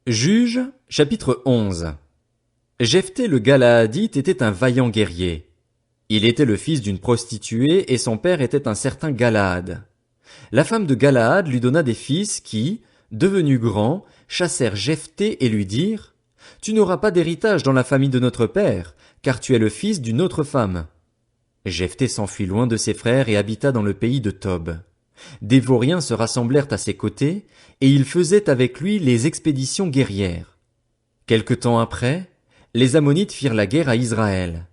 Juges, chapitre 11. Jephthé le Galaadite était un vaillant guerrier. Il était le fils d'une prostituée et son père était un certain Galaad. La femme de Galaad lui donna des fils qui, devenus grands, chassèrent Jephthé et lui dirent: Tu n'auras pas d'héritage dans la famille de notre père, car tu es le fils d'une autre femme. Jephthé s'enfuit loin de ses frères et habita dans le pays de Tob. Des vauriens se rassemblèrent à ses côtés, et ils faisaient avec lui les expéditions guerrières. Quelque temps après, les Ammonites firent la guerre à Israël.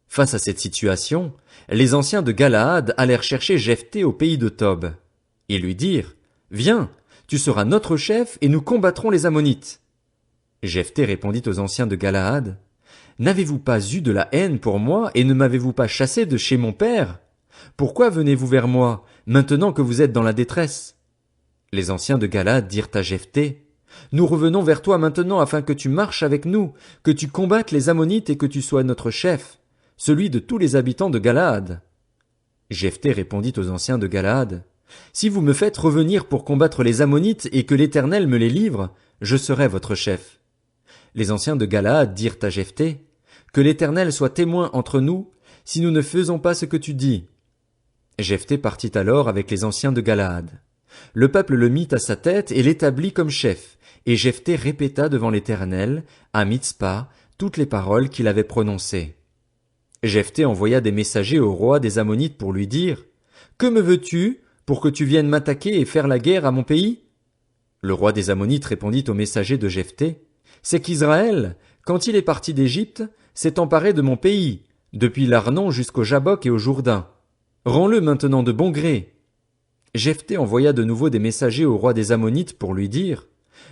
Face à cette situation, les anciens de Galaad allèrent chercher Jephthé au pays de Tob. Ils lui dirent: Viens, tu seras notre chef et nous combattrons les Ammonites. Jephthé répondit aux anciens de Galaad: N'avez-vous pas eu de la haine pour moi et ne m'avez-vous pas chassé de chez mon père? Pourquoi venez-vous vers moi, maintenant que vous êtes dans la détresse? Les anciens de Galaad dirent à Jephthé: Nous revenons vers toi maintenant afin que tu marches avec nous, que tu combattes les Ammonites et que tu sois notre chef, celui de tous les habitants de Galaad. Jephthé répondit aux anciens de Galaad: Si vous me faites revenir pour combattre les Ammonites et que l'Éternel me les livre, je serai votre chef. Les anciens de Galaad dirent à Jephthé: Que l'Éternel soit témoin entre nous, si nous ne faisons pas ce que tu dis. Jephthé partit alors avec les anciens de Galaad. Le peuple le mit à sa tête et l'établit comme chef, et Jephthé répéta devant l'Éternel, à Mitzpa, toutes les paroles qu'il avait prononcées. Jephthé envoya des messagers au roi des Ammonites pour lui dire: Que me veux-tu pour que tu viennes m'attaquer et faire la guerre à mon pays? Le roi des Ammonites répondit aux messagers de Jephthé: C'est qu'Israël, quand il est parti d'Égypte, s'est emparé de mon pays, depuis l'Arnon jusqu'au Jabbok et au Jourdain. Rends-le maintenant de bon gré. Jephthé envoya de nouveau des messagers au roi des Ammonites pour lui dire: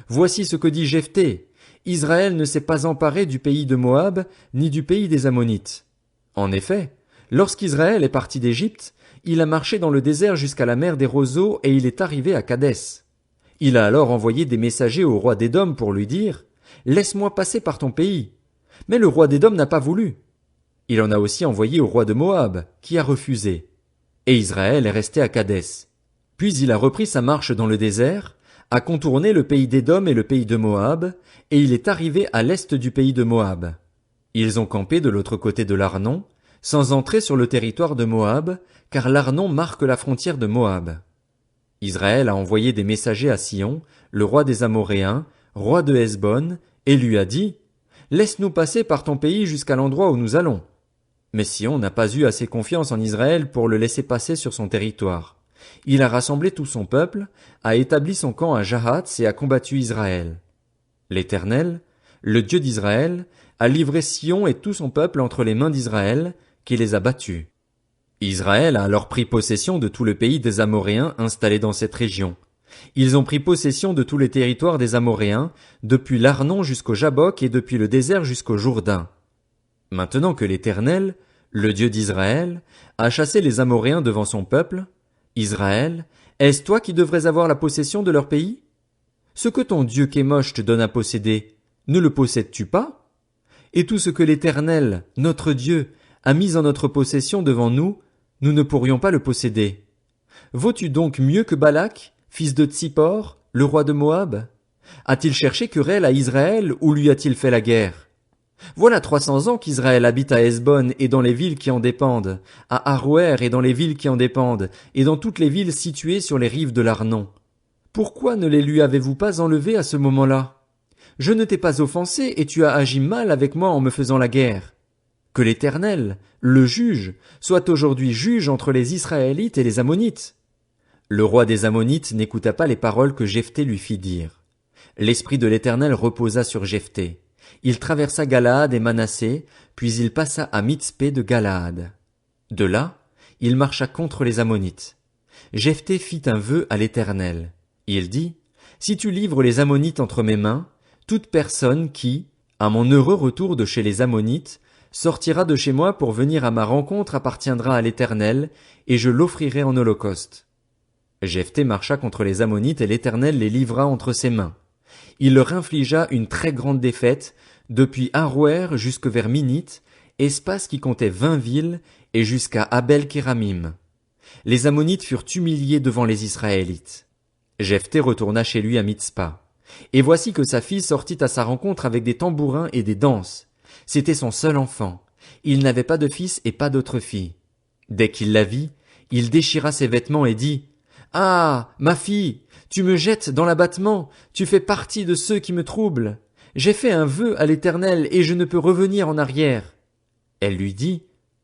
Voici ce que dit Jephthé: Israël ne s'est pas emparé du pays de Moab, ni du pays des Ammonites. En effet, lorsqu'Israël est parti d'Égypte, il a marché dans le désert jusqu'à la mer des roseaux et il est arrivé à Kadès. Il a alors envoyé des messagers au roi d'Édom pour lui dire: Laisse-moi passer par ton pays. Mais le roi d'Édom n'a pas voulu. Il en a aussi envoyé au roi de Moab, qui a refusé. Et Israël est resté à Kadès. Puis il a repris sa marche dans le désert, a contourné le pays d'Édom et le pays de Moab, et il est arrivé à l'est du pays de Moab. Ils ont campé de l'autre côté de l'Arnon, sans entrer sur le territoire de Moab, car l'Arnon marque la frontière de Moab. Israël a envoyé des messagers à Sion, le roi des Amoréens, roi de Hesbon, et lui a dit: Laisse-nous passer par ton pays jusqu'à l'endroit où nous allons. Mais Sion n'a pas eu assez confiance en Israël pour le laisser passer sur son territoire. Il a rassemblé tout son peuple, a établi son camp à Jahatz et a combattu Israël. L'Éternel, le Dieu d'Israël, a livré Sion et tout son peuple entre les mains d'Israël, qui les a battus. Israël a alors pris possession de tout le pays des Amoréens installés dans cette région. Ils ont pris possession de tous les territoires des Amoréens, depuis l'Arnon jusqu'au Jabbok et depuis le désert jusqu'au Jourdain. Maintenant que l'Éternel, le Dieu d'Israël, a chassé les Amoréens devant son peuple, Israël, est-ce toi qui devrais avoir la possession de leur pays? Ce que ton Dieu Kémosh te donne à posséder, ne le possèdes-tu pas? Et tout ce que l'Éternel, notre Dieu, a mis en notre possession devant nous, nous ne pourrions pas le posséder. Vaux-tu donc mieux que Balak, fils de Tsippor, le roi de Moab? A-t-il cherché querelle à Israël ou lui a-t-il fait la guerre? Voilà 300 ans qu'Israël habite à Hesbon et dans les villes qui en dépendent, à Aroër et dans les villes qui en dépendent, et dans toutes les villes situées sur les rives de l'Arnon. Pourquoi ne les lui avez-vous pas enlevés à ce moment-là? Je ne t'ai pas offensé et tu as agi mal avec moi en me faisant la guerre. Que l'Éternel, le juge, soit aujourd'hui juge entre les Israélites et les Ammonites. Le roi des Ammonites n'écouta pas les paroles que Jephthé lui fit dire. L'esprit de l'Éternel reposa sur Jephthé. Il traversa Galaad et Manassé, puis il passa à Mitzpé de Galaad. De là, il marcha contre les Ammonites. Jephthé fit un vœu à l'Éternel. Il dit: Si tu livres les Ammonites entre mes mains, toute personne qui, à mon heureux retour de chez les Ammonites, sortira de chez moi pour venir à ma rencontre appartiendra à l'Éternel, et je l'offrirai en holocauste. Jephthé marcha contre les Ammonites et l'Éternel les livra entre ses mains. Il leur infligea une très grande défaite, depuis Aroër jusque vers Minite, espace qui comptait 20 villes, et jusqu'à Abel-Kéramim. Les Ammonites furent humiliés devant les Israélites. Jephthé retourna chez lui à Mitzpa. Et voici que sa fille sortit à sa rencontre avec des tambourins et des danses. C'était son seul enfant. Il n'avait pas de fils et pas d'autre fille. Dès qu'il la vit, il déchira ses vêtements et dit: Ah, ma fille, tu me jettes dans l'abattement, tu fais partie de ceux qui me troublent. J'ai fait un vœu à l'Éternel et je ne peux revenir en arrière. Elle lui dit: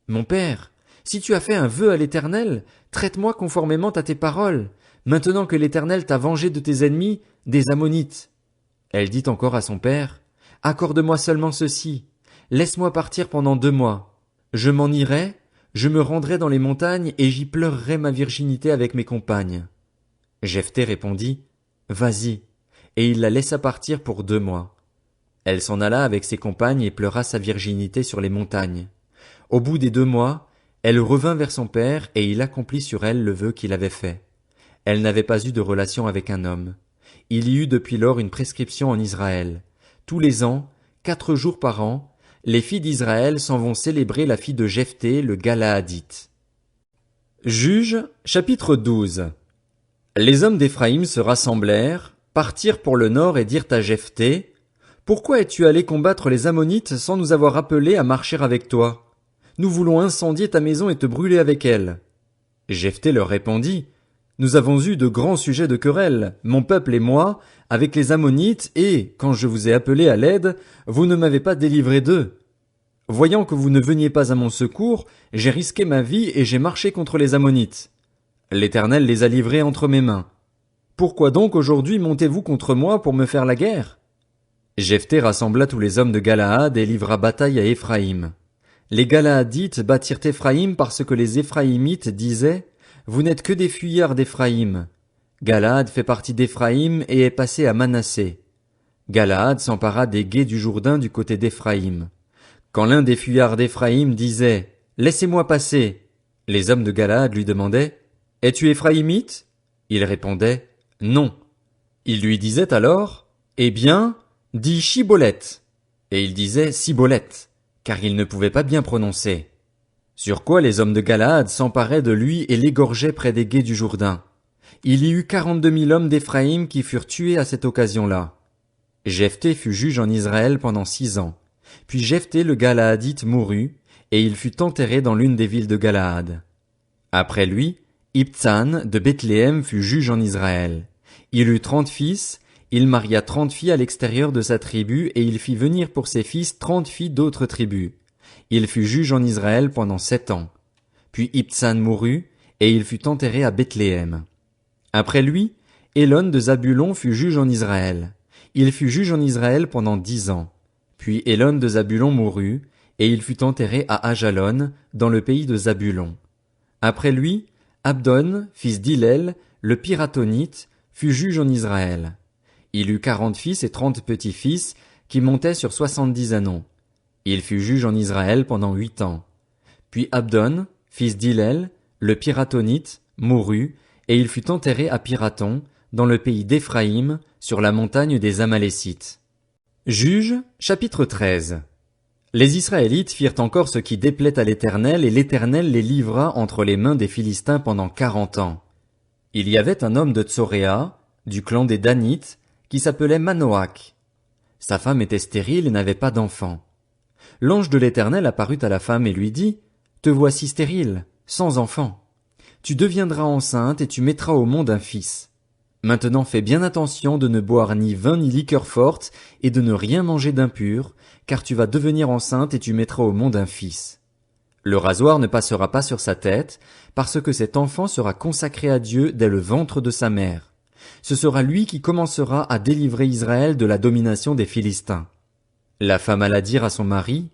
Mon père, si tu as fait un vœu à l'Éternel, traite-moi conformément à tes paroles, maintenant que l'Éternel t'a vengé de tes ennemis, des Ammonites. Elle dit encore à son père: Accorde-moi seulement ceci, laisse-moi partir pendant 2 mois. Je m'en irai, je me rendrai dans les montagnes et j'y pleurerai ma virginité avec mes compagnes. Jephthé répondit: Vas-y, et il la laissa partir pour 2 mois. Elle s'en alla avec ses compagnes et pleura sa virginité sur les montagnes. Au bout des 2 mois, elle revint vers son père et il accomplit sur elle le vœu qu'il avait fait. Elle n'avait pas eu de relation avec un homme. Il y eut depuis lors une prescription en Israël. Tous les ans, 4 jours par an, les filles d'Israël s'en vont célébrer la fille de Jephthé, le Galaadite. Juges, chapitre 12. Les hommes d'Éphraïm se rassemblèrent, partirent pour le nord et dirent à Jephthé: Pourquoi es-tu allé combattre les Ammonites sans nous avoir appelés à marcher avec toi? Nous voulons incendier ta maison et te brûler avec elle. Jephthé leur répondit: Nous avons eu de grands sujets de querelle, mon peuple et moi, avec les Ammonites, et, quand je vous ai appelés à l'aide, vous ne m'avez pas délivré d'eux. Voyant que vous ne veniez pas à mon secours, j'ai risqué ma vie et j'ai marché contre les Ammonites. L'Éternel les a livrés entre mes mains. Pourquoi donc aujourd'hui montez-vous contre moi pour me faire la guerre? Jephthé rassembla tous les hommes de Galaad et livra bataille à Éphraïm. Les Galaadites battirent Éphraïm parce que les Éphraïmites disaient: Vous n'êtes que des fuyards d'Éphraïm. Galaad fait partie d'Éphraïm et est passé à Manassé. Galaad s'empara des gués du Jourdain du côté d'Éphraïm. Quand l'un des fuyards d'Éphraïm disait: Laissez-moi passer, les hommes de Galaad lui demandaient: Es-tu Éphraïmite? Il répondait: Non. Ils lui disaient alors: Eh bien, dis Chiboleth. Et il disait Siboleth, car il ne pouvait pas bien prononcer. Sur quoi les hommes de Galaad s'emparaient de lui et l'égorgeaient près des gués du Jourdain. Il y eut 42 000 hommes d'Éphraïm qui furent tués à cette occasion-là. Jephthé fut juge en Israël pendant 6 ans. Puis Jephthé le Galaadite mourut, et il fut enterré dans l'une des villes de Galaad. Après lui, Ibtsan de Bethléem fut juge en Israël. Il eut 30 fils, il maria 30 filles à l'extérieur de sa tribu, et il fit venir pour ses fils 30 filles d'autres tribus. Il fut juge en Israël pendant 7 ans. Puis Ibtsan mourut, et il fut enterré à Bethléem. Après lui, Élon de Zabulon fut juge en Israël. Il fut juge en Israël pendant 10 ans. Puis Élon de Zabulon mourut, et il fut enterré à Ajalon, dans le pays de Zabulon. Après lui, Abdon, fils d'Hillel, le Piratonite, fut juge en Israël. Il eut 40 fils et 30 petits-fils, qui montaient sur 70 ânons. Il fut juge en Israël pendant 8 ans. Puis Abdon, fils d'Hillel, le Piratonite, mourut, et il fut enterré à Piraton, dans le pays d'Éphraïm, sur la montagne des Amalécites. Juges, chapitre 13. Les Israélites firent encore ce qui déplaît à l'Éternel, et l'Éternel les livra entre les mains des Philistins pendant 40 ans. Il y avait un homme de Tsoréa, du clan des Danites, qui s'appelait Manoach. Sa femme était stérile et n'avait pas d'enfant. L'ange de l'Éternel apparut à la femme et lui dit: Te voici stérile, sans enfant. Tu deviendras enceinte et tu mettras au monde un fils. Maintenant fais bien attention de ne boire ni vin ni liqueur forte et de ne rien manger d'impur, car tu vas devenir enceinte et tu mettras au monde un fils. Le rasoir ne passera pas sur sa tête, parce que cet enfant sera consacré à Dieu dès le ventre de sa mère. Ce sera lui qui commencera à délivrer Israël de la domination des Philistins. La femme alla dire à son mari: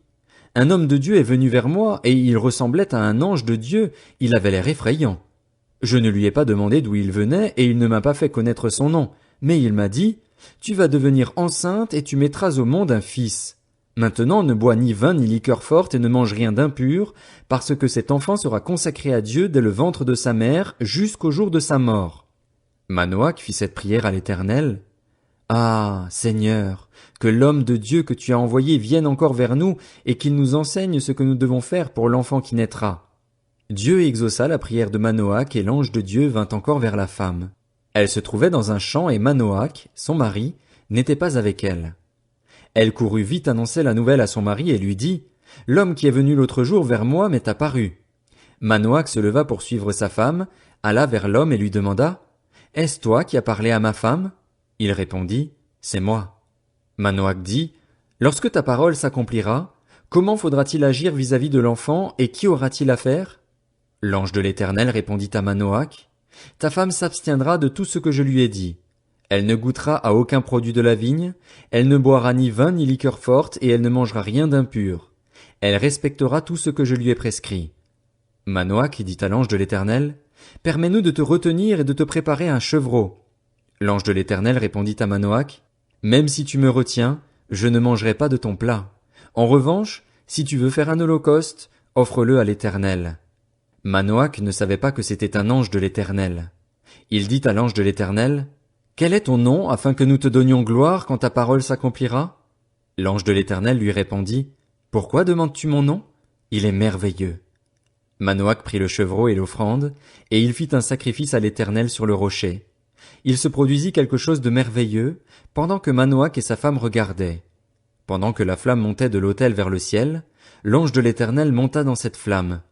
Un homme de Dieu est venu vers moi, et il ressemblait à un ange de Dieu, il avait l'air effrayant. Je ne lui ai pas demandé d'où il venait, et il ne m'a pas fait connaître son nom, mais il m'a dit: Tu vas devenir enceinte et tu mettras au monde un fils. Maintenant ne bois ni vin ni liqueur forte et ne mange rien d'impur, parce que cet enfant sera consacré à Dieu dès le ventre de sa mère jusqu'au jour de sa mort. Manoach fit cette prière à l'Éternel: Ah, Seigneur, que l'homme de Dieu que tu as envoyé vienne encore vers nous et qu'il nous enseigne ce que nous devons faire pour l'enfant qui naîtra. Dieu exauça la prière de Manoach et l'ange de Dieu vint encore vers la femme. Elle se trouvait dans un champ et Manoach, son mari, n'était pas avec elle. Elle courut vite annoncer la nouvelle à son mari et lui dit, « L'homme qui est venu l'autre jour vers moi m'est apparu. » Manoach se leva pour suivre sa femme, alla vers l'homme et lui demanda, « Est-ce toi qui as parlé à ma femme ?» Il répondit, « C'est moi. » Manoach dit, « Lorsque ta parole s'accomplira, comment faudra-t-il agir vis-à-vis de l'enfant et qui aura-t-il affaire ?» L'ange de l'Éternel répondit à Manoach, « Ta femme s'abstiendra de tout ce que je lui ai dit. Elle ne goûtera à aucun produit de la vigne, elle ne boira ni vin ni liqueur forte et elle ne mangera rien d'impur. Elle respectera tout ce que je lui ai prescrit. » Manoach dit à l'ange de l'Éternel, « Permets-nous de te retenir et de te préparer un chevreau. » L'ange de l'Éternel répondit à Manoach, « Même si tu me retiens, je ne mangerai pas de ton plat. En revanche, si tu veux faire un holocauste, offre-le à l'Éternel. » Manoach ne savait pas que c'était un ange de l'Éternel. Il dit à l'ange de l'Éternel, « Quel est ton nom, afin que nous te donnions gloire quand ta parole s'accomplira ?» L'ange de l'Éternel lui répondit, « Pourquoi demandes-tu mon nom? Il est merveilleux. » Manoach prit le chevreau et l'offrande, et il fit un sacrifice à l'Éternel sur le rocher. Il se produisit quelque chose de merveilleux, pendant que Manoach et sa femme regardaient. Pendant que la flamme montait de l'autel vers le ciel, l'ange de l'Éternel monta dans cette flamme.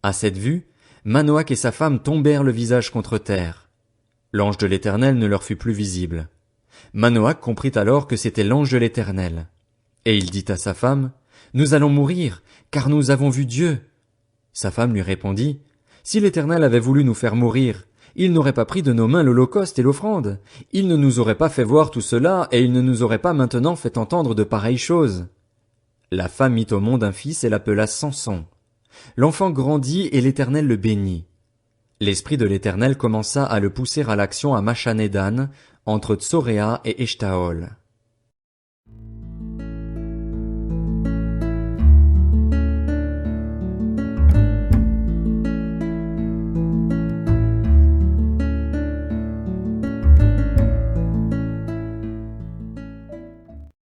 À cette vue, Manoach et sa femme tombèrent le visage contre terre. L'ange de l'Éternel ne leur fut plus visible. Manoach comprit alors que c'était l'ange de l'Éternel. Et il dit à sa femme, « Nous allons mourir, car nous avons vu Dieu. » Sa femme lui répondit, « Si l'Éternel avait voulu nous faire mourir, il n'aurait pas pris de nos mains l'holocauste et l'offrande. Il ne nous aurait pas fait voir tout cela, et il ne nous aurait pas maintenant fait entendre de pareilles choses. » La femme mit au monde un fils et l'appela Samson. L'enfant grandit et l'Éternel le bénit. L'esprit de l'Éternel commença à le pousser à l'action à Machanédan, entre Tsoréa et Eshtaol.